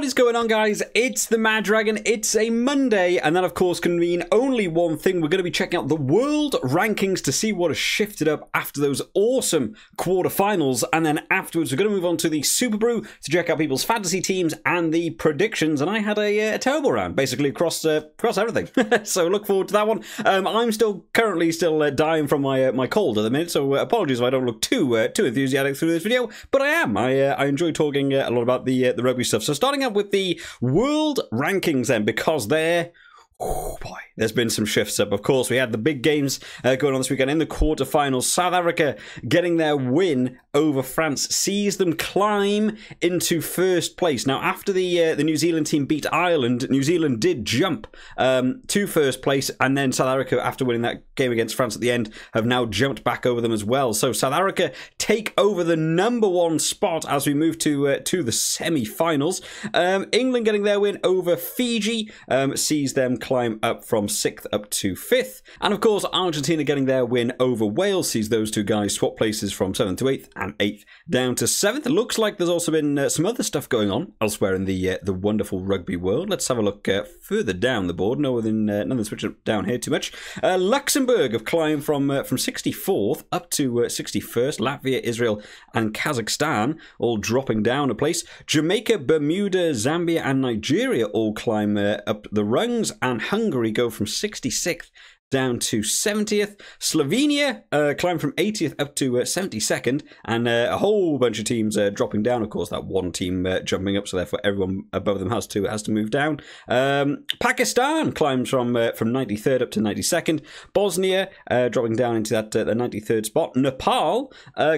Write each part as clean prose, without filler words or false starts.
is going on, guys? It's the Mad Dragon. It's a Monday, and that of course can mean only one thing. We're going to be checking out the world rankings to see what has shifted up after those awesome quarterfinals, and then afterwards we're going to move on to the Superbru to check out people's fantasy teams and the predictions. And I had a terrible round basically across everything, so look forward to that one. I'm currently still dying from my cold at the minute, so apologies if I don't look too enthusiastic through this video, but I am. I enjoy talking a lot about the rugby stuff. So starting out with the world rankings then, because oh boy, there's been some shifts up. Of course, we had the big games going on this weekend in the quarterfinals. South Africa getting their win over France sees them climb into first place. Now, after the New Zealand team beat Ireland, New Zealand did jump to first place, and then South Africa, after winning that game against France at the end, have now jumped back over them as well. So South Africa take over the #1 spot as we move to the semi-finals. England getting their win over Fiji sees them climb up from 6th up to 5th. And of course, Argentina getting their win over Wales sees those two guys swap places from 7th to 8th and 8th down to 7th. It looks like there's also been some other stuff going on elsewhere in the wonderful rugby world. Let's have a look further down the board. Nothing switching down here too much. Luxembourg have climbed from 64th up to 61st. Latvia, Israel and Kazakhstan all dropping down a place. Jamaica, Bermuda, Zambia and Nigeria all climb up the rungs, and Hungary go from 66th down to 70th. Slovenia climb from 80th up to 72nd, and a whole bunch of teams dropping down. Of course, that one team jumping up, so therefore everyone above them has to move down. Pakistan climbs from 93rd up to 92nd. Bosnia dropping down into that the 93rd spot. Nepal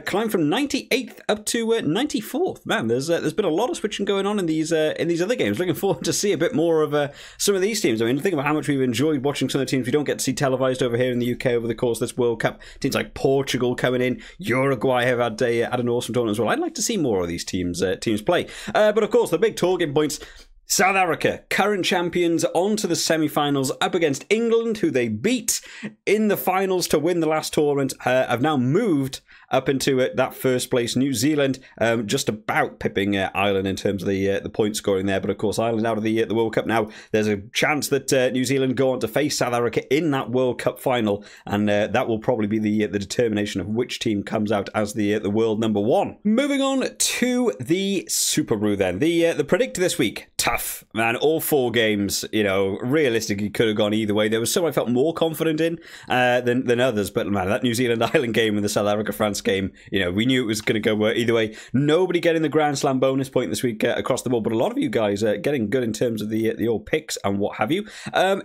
climbed from 98th up to 94th. Man, there's been a lot of switching going on in these other games. Looking forward to see a bit more of some of these teams. I mean, think about how much we've enjoyed watching some of the teams we don't get to see televised over here in the UK over the course of this World Cup. Teams like Portugal coming in, Uruguay have had an awesome tournament as well. I'd like to see more of these teams play. But of course, the big talking points: South Africa, current champions, on to the semi-finals up against England, who they beat in the finals to win the last tournament, have now moved up into that first place. New Zealand just about pipping Ireland in terms of the point scoring there, but of course Ireland out of the World Cup now. There's a chance that New Zealand go on to face South Africa in that World Cup final, and that will probably be the determination of which team comes out as the world #1. Moving on to the Superbru then. The predictor this week, tough, man. All 4 games, realistically could have gone either way. There was some I felt more confident in than others, but man, that New Zealand-Ireland game and the South Africa-France game, we knew it was going to go either way. Nobody getting the Grand Slam bonus point this week across the board, but a lot of you guys getting good in terms of the old picks and what have you.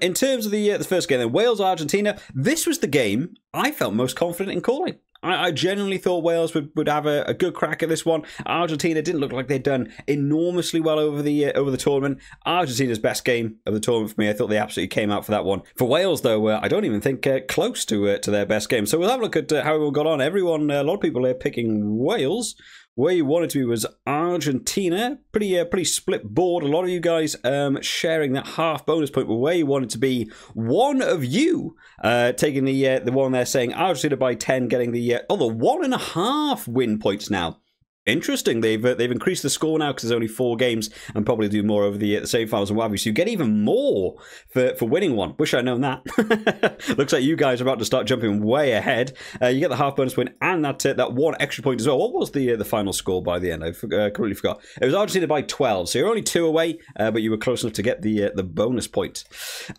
In terms of the first game then, Wales-Argentina, this was the game I felt most confident in calling. I genuinely thought Wales would have a good crack at this one. Argentina didn't look like they'd done enormously well over the tournament. Argentina's best game of the tournament for me. I thought they absolutely came out for that one. For Wales, though, I don't even think close to their best game. So we'll have a look at how everyone got on. A lot of people are picking Wales. Where you wanted to be was Argentina. Pretty split board. A lot of you guys sharing that half bonus point. But where you wanted to be, one of you taking the one there saying Argentina by 10, getting the 1.5 win points now. Interesting. They've increased the score now because there's only 4 games, and probably do more over the semi-finals and what have you. So you get even more for winning one. Wish I'd known that. Looks like you guys are about to start jumping way ahead. You get the half bonus win and that 1 extra point as well. What was the final score by the end? I completely forgot. It was Argentina by 12, so you're only 2 away, but you were close enough to get the bonus point.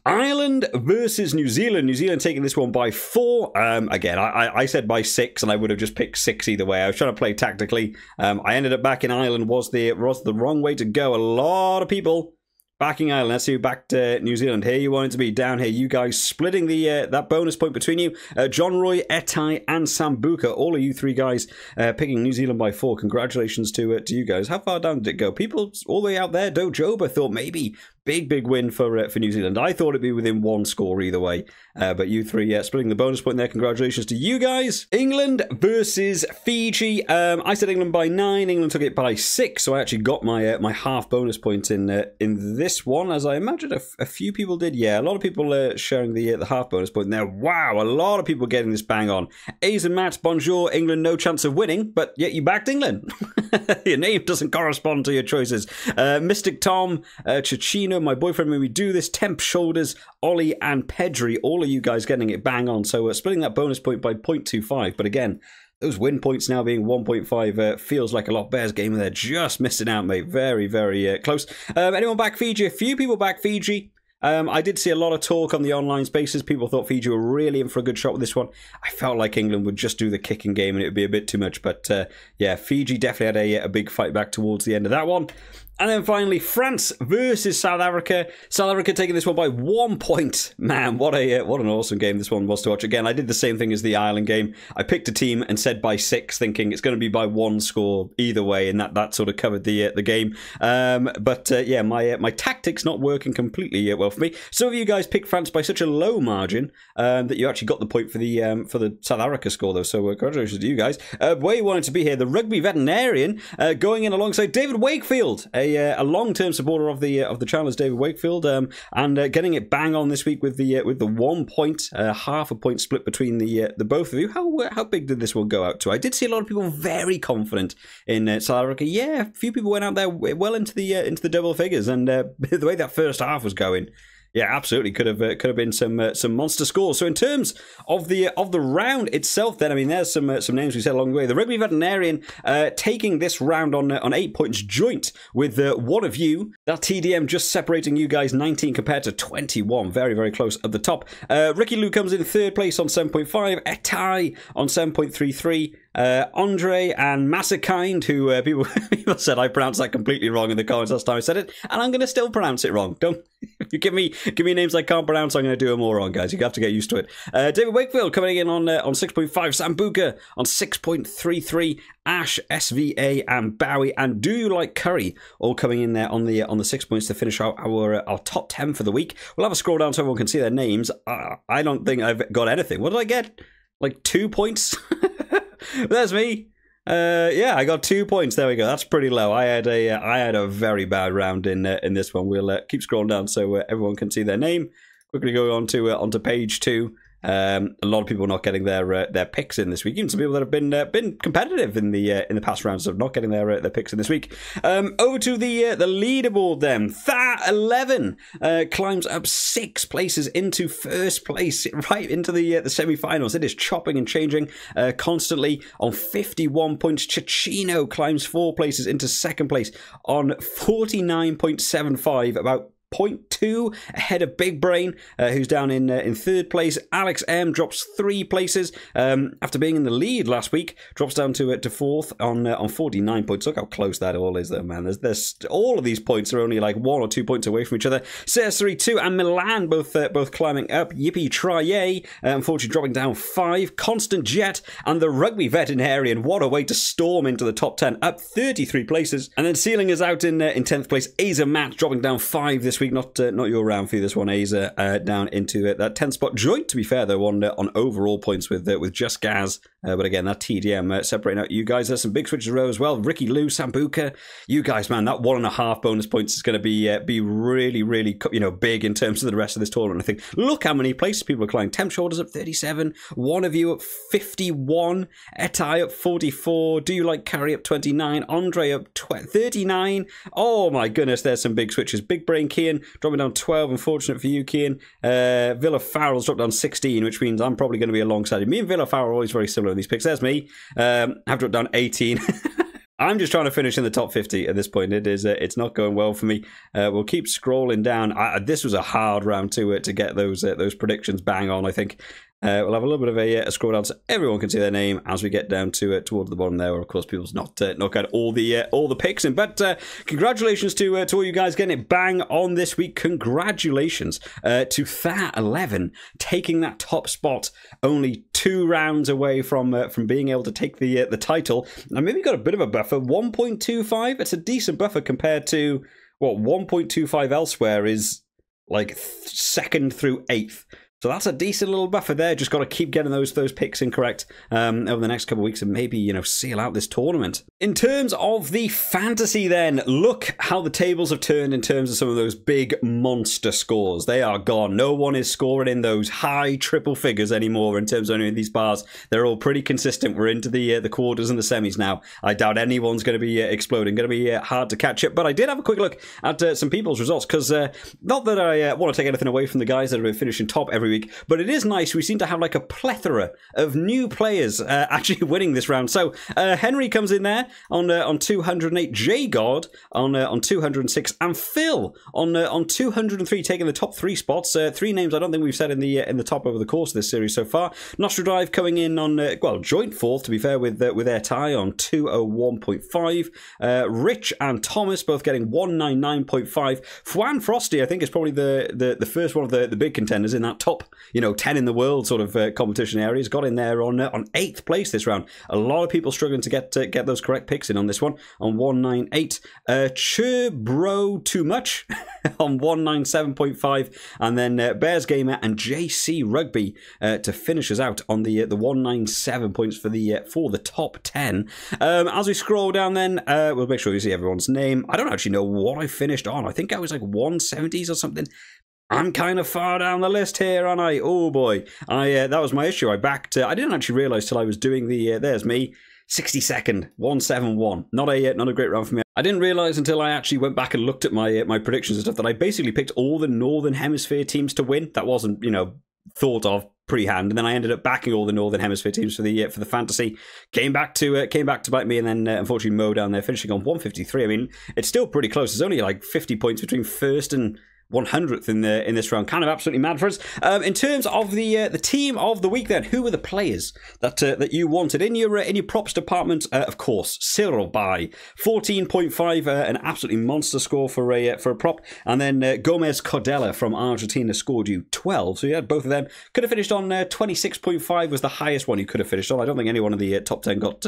Ireland versus New Zealand. New Zealand taking this one by 4. Again, I said by 6, and I would have just picked 6 either way. I was trying to play tactically. I ended up backing Ireland. Was the wrong way to go. A lot of people backing Ireland. Let's see who backed New Zealand. Here you wanted to be, down here you guys splitting that bonus point between you. John Roy, Etai and Sambuca, all of you 3 guys picking New Zealand by 4. Congratulations to you guys. How far down did it go? People all the way out there, Dojoba thought maybe big win for New Zealand. I thought it'd be within one score either way, but you three splitting the bonus point there. Congratulations to you guys. England versus Fiji. I said England by 9. England took it by 6, so I actually got my my half bonus point in this one, as I imagine a few people did. Yeah, a lot of people sharing the half bonus point there. Wow, a lot of people getting this bang on. A's and Matt, bonjour. England, no chance of winning, but yet you backed England. Your name doesn't correspond to your choices. Mystic Tom, Chicino, my boyfriend when we do this, Temp Shoulders, Ollie and Pedri, all of you guys getting it bang on. So splitting that bonus point by 0.25. But again, those win points now being 1.5 feels like a lot. Bears game, and they're just missing out, mate. Very, very close. Anyone back Fiji? A few people back Fiji. I did see a lot of talk on the online spaces. People thought Fiji were really in for a good shot with this one. I felt like England would just do the kicking game and it would be a bit too much. But yeah, Fiji definitely had a big fight back towards the end of that one. And then finally, France versus South Africa. South Africa taking this one by 1 point. Man, what an awesome game this one was to watch. Again, I did the same thing as the Ireland game. I picked a team and said by 6, thinking it's going to be by 1 score either way, and that sort of covered the game. Yeah, my tactics not working completely well for me. Some of you guys picked France by such a low margin that you actually got the point for the South Africa score, though. So congratulations to you guys. Where you wanted to be here, the rugby veterinarian going in alongside David Wakefield. A long-term supporter of the channel is David Wakefield, and getting it bang on this week with the 1 point, half a point split between the both of you. How big did this one go out to? I did see a lot of people very confident in South Africa. Yeah, a few people went out there well into the double figures, and the way that first half was going. Yeah, absolutely could have been some monster scores. So in terms of the round itself, then I mean, there's some names we said along the way. The Rugby Veterinarian taking this round on 8 points joint with one of you. That TDM just separating you guys 19 compared to 21. Very, very close at the top. Ricky Lou comes in 3rd place on 7.5. Etai on 7.33. Andre and Massakind, who people said I pronounced that completely wrong in the comments last time I said it, and I'm going to still pronounce it wrong. Don't you give me names I can't pronounce, I'm going to do them all wrong, guys. You have to get used to it. David Wakefield coming in on 6.5, Sambuca on 6.33, Ash, SVA, and Bowie, and Do You Like Curry all coming in there on the 6 points to finish out our top 10 for the week. We'll have a scroll down so everyone can see their names. I don't think I've got anything. What did I get? Like 2 points? There's me. Yeah, I got 2 points. There we go. That's pretty low. I had a very bad round in this one. We'll keep scrolling down so everyone can see their name. Quickly go onto page 2. A lot of people not getting their picks in this week. Even some people that have been competitive in the past rounds of not getting their picks in this week. Over to the leaderboard then. Tha11 climbs up 6 places into 1st place, right into the semi-finals. It is chopping and changing constantly on 51 points. Chicino climbs 4 places into 2nd place on 49.75, about 0.2 ahead of Big Brain, who's down in 3rd place. Alex M drops 3 places after being in the lead last week. Drops down to 4th on 49 points. Look how close that all is, though, man. There's all of these points are only like 1 or 2 points away from each other. CS32 and Milan both climbing up. Yippee Trier, unfortunately dropping down 5. Constant Jet and the Rugby Veterinarian. What a way to storm into the top 10, up 33 places. And then sealing us out in 10th place. Aza Matt dropping down 5 this week. Not your round for you, this one, Aza, down into that 10th spot. Joint, to be fair, though, on overall points with Just Gaz. But again, that TDM separating out you guys. There's some big switches row as well. Ricky Lou, Sambuca, you guys, man, that 1.5 bonus points is going to be really, really, big in terms of the rest of this tournament. I think, look how many places people are climbing. Temp Shoulders up 37, one of you up 51, Etai up 44, Do You Like Curry up 29, Andre up 39. Oh my goodness, there's some big switches. Big Brain Kian dropping down 12, unfortunate for you, Kian. Villa Farrell's dropped down 16, which means I'm probably going to be alongside him. Me and Villa Farrell are always very similar in these picks. There's me. I've dropped down 18. I'm just trying to finish in the top 50 at this point. It's not going well for me. We'll keep scrolling down. This was a hard round to get those predictions bang on, I think. We'll have a little bit of a scroll down so everyone can see their name as we get down to towards the bottom there. Where of course, people's not got all the picks in. But congratulations to all you guys getting it bang on this week. Congratulations to Tha11 taking that top spot, only 2 rounds away from being able to take the title. Now maybe got a bit of a buffer, 1.25. It's a decent buffer compared to what, 1.25 elsewhere is like 2nd through 8th. So that's a decent little buffer there. Just got to keep getting those picks incorrect over the next couple of weeks and maybe, you know, seal out this tournament. In terms of the fantasy then, look how the tables have turned in terms of some of those big monster scores. They are gone. No one is scoring in those high triple figures anymore in terms of any of these bars. They're all pretty consistent. We're into the quarters and the semis now. I doubt anyone's going to be exploding. Going to be hard to catch up. But I did have a quick look at some people's results because not that I want to take anything away from the guys that have been finishing top every week, but it is nice. We seem to have like a plethora of new players actually winning this round. So Henry comes in there on 208, J God on 206, and Phil on 203, taking the top 3 spots. 3 names I don't think we've said in the top over the course of this series so far. Nostradrive coming in on well, joint 4th to be fair with their tie on 201.5. Rich and Thomas both getting 199.5. Fwan Frosty I think is probably the first one of the big contenders in that top, you know, 10 in the world sort of competition areas. Got in there on 8th place this round. A lot of people struggling to get those correct picks in on this one on 198. Superbru too much on 197.5, and then Bears Gamer and JC Rugby to finish us out on the 197 points for the top 10. As we scroll down, then we'll make sure you see everyone's name. I don't actually know what I finished on. I think I was like 170s or something. I'm kind of far down the list here, aren't I? Oh boy, that was my issue. I didn't actually realise till I was doing the there's me 62nd 171. Not a great round for me. I didn't realise until I actually went back and looked at my predictions and stuff that I basically picked all the Northern Hemisphere teams to win. That wasn't, you know, thought of pre-hand, and then I ended up backing all the Northern Hemisphere teams for the fantasy. Came back to bite me, and then unfortunately Mo down there finishing on 153. I mean, it's still pretty close. There's only like 50 points between first and 100th in this round. Kind of absolutely mad for us. In terms of the team of the week, then, who were the players that you wanted in your props department? Of course, Cyril by 14.5, an absolutely monster score for a prop, and then Gomez Cordella from Argentina scored you 12. So you had both of them. Could have finished on 26.5 was the highest one you could have finished on. I don't think anyone in the top 10 got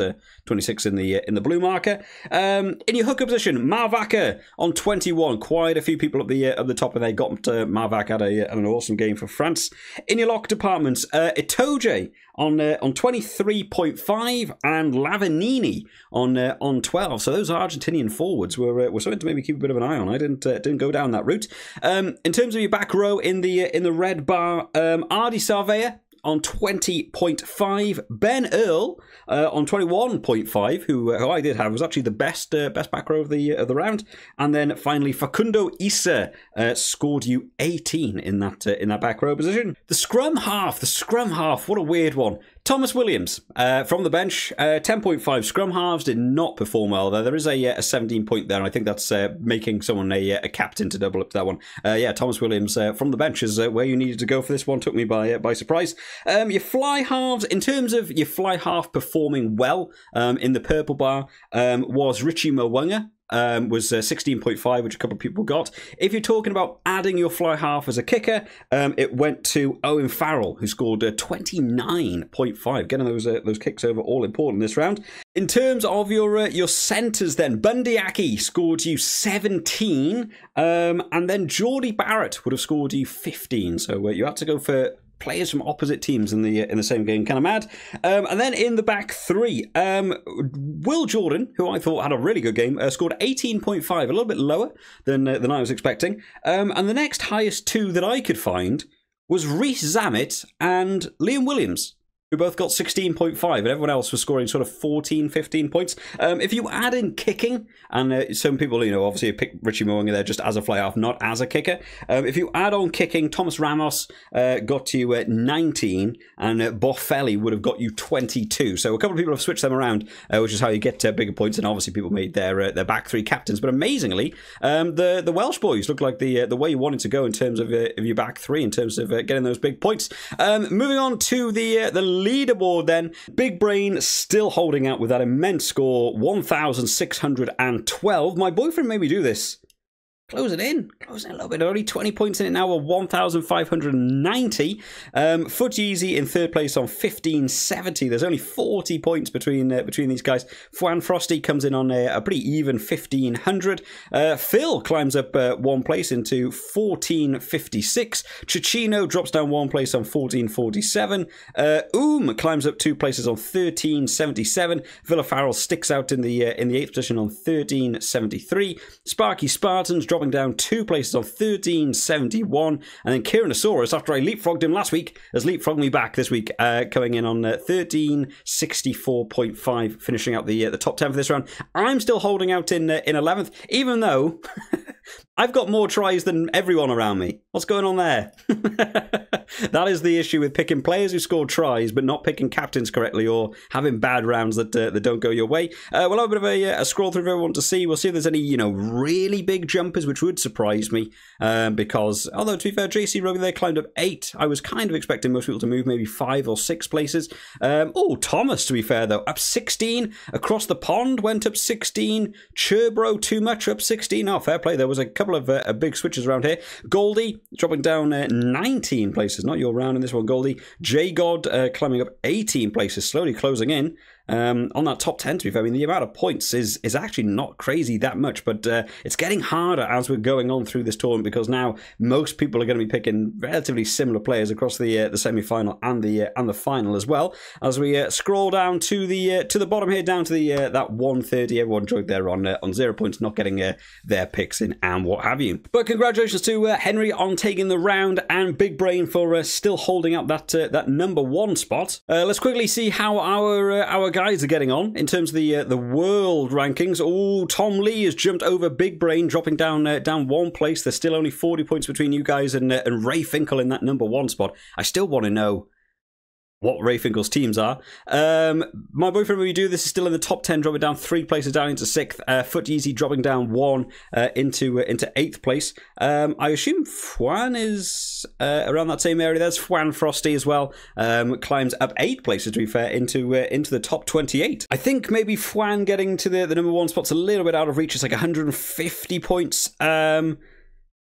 26 in the blue marker. In your hooker position, Marvaca on 21. Quite a few people at the top. And they got Marvac had an awesome game for France. In your lock departments, Itoje on 23.5 and Lavanini on 12. So those Argentinian forwards were something to maybe keep a bit of an eye on. I didn't go down that route. In terms of your back row in the red bar, Ardi Sarvea on 20.5, Ben Earl on 21.5, who I did have was actually the best back row of the round, and then finally Facundo Issa scored you 18 in that back row position. The scrum half, what a weird one. Thomas Williams from the bench, 10.5. Scrum halves did not perform well there. There is a 17 point there, and I think that's making someone a captain to double up to that one. Yeah, Thomas Williams from the bench is where you needed to go for this one. Took me by surprise. Your fly halves, in terms of your fly half performing well in the purple bar, was Richie Mwanga. Was 16.5, which a couple of people got. If you're talking about adding your fly half as a kicker, it went to Owen Farrell, who scored 29.5. Getting those kicks over, all important this round. In terms of your centres then, Bundyaki scored you 17, and then Geordie Barrett would have scored you 15. So you had to go for players from opposite teams in the same game. Kind of mad. And then in the back three, Will Jordan, who I thought had a really good game, scored 18.5, a little bit lower than I was expecting. And the next highest two that I could find was Reece Zammit and Liam Williams, who both got 16.5, and everyone else was scoring sort of 14, 15 points. If you add in kicking, and some people, obviously pick Richie Mwanga there just as a fly-half, not as a kicker. If you add on kicking, Thomas Ramos got you 19, and Boffelli would have got you 22. So a couple of people have switched them around, which is how you get bigger points, and obviously people made their back three captains. But amazingly, the Welsh boys look like the way you wanted to go in terms of your back three, in terms of getting those big points. Moving on to the leaderboard then, Big Brain still holding out with that immense score, 1,612. My boyfriend made me do this closing in a little bit early. 20 points in it now, 1,590. Foot Easy in third place on 1,570. There's only 40 points between these guys. Fwan Frosty comes in on a pretty even 1,500. Phil climbs up one place into 1,456. Chichino drops down one place on 1,447. Climbs up two places on 1,377. Villa Farrell sticks out in the 8th position on 1,373. Sparky Spartans dropping down two places on 1,371, and then Kyranosaurus, after I leapfrogged him last week, has leapfrogged me back this week, coming in on 1,364.5, finishing out the top 10 for this round. I'm still holding out in 11th, even though I've got more tries than everyone around me. What's going on there? That is the issue with picking players who score tries, but not picking captains correctly, or having bad rounds that don't go your way. We'll have a bit of a scroll through for everyone to see. We'll see if there's any, really big jumpers, which would surprise me, because, although to be fair, JC Rugby there climbed up 8. I was kind of expecting most people to move maybe 5 or 6 places. Thomas, to be fair, though, up 16. Across the Pond went up 16. Cherbro, too much, up 16. Oh, fair play. There was a couple of big switches around here. Goldie dropping down 19 places. Not your round in this one, Goldie. J-God climbing up 18 places, slowly closing in. On that top 10, to be fair, I mean, the amount of points is actually not crazy that much, but it's getting harder as we're going on through this tournament, because now most people are going to be picking relatively similar players across the semi-final and the final as well. As we scroll down to the bottom here, down to that 130, everyone joined there on 0 points, not getting their picks in and what have you. But congratulations to Henry on taking the round, and Big Brain for still holding up that number 1 spot. Let's quickly see how our guys are getting on in terms of the world rankings. Oh, Tom Lee has jumped over Big Brain, dropping down one place. There's still only 40 points between you guys and Ray Finkel in that number 1 spot. I still want to know what Ray Finkel's teams are. My boyfriend, when we do this, is still in the top 10, dropping down 3 places down into 6th. Foot Easy dropping down 1 into 8th place. I assume Fwan is around that same area. There's Fwan Frosty as well. Climbs up 8 places, to be fair, into the top 28. I think maybe Fwan getting to the number 1 spot's a little bit out of reach. It's like 150 points.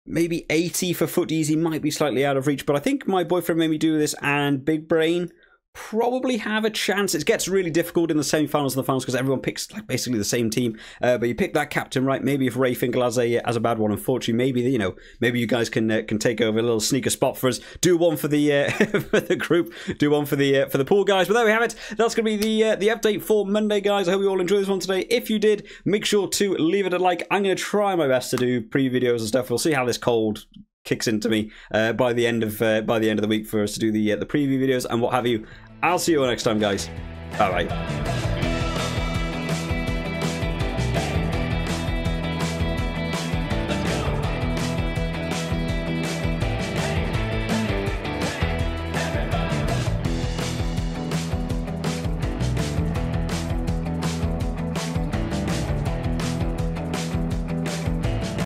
Maybe 80 for Foot Easy might be slightly out of reach, but I think my boyfriend made me do this, and Big Brain probably have a chance. It gets really difficult in the semi-finals and the finals because everyone picks like basically the same team, but you pick that captain right. Maybe if Ray Finkel has a bad one, unfortunately, maybe maybe you guys can take over a little sneaker spot for us. Do one for the for the group, do one for the pool guys. But there we have it. That's going to be the update for Monday, guys. I hope you all enjoyed this one today. If you did, make sure to leave it a like. I'm going to try my best to do pre-videos and stuff. We'll see how this cold kicks into me by the end of the week for us to do the preview videos and what have you. I'll see you all next time, guys. Bye bye.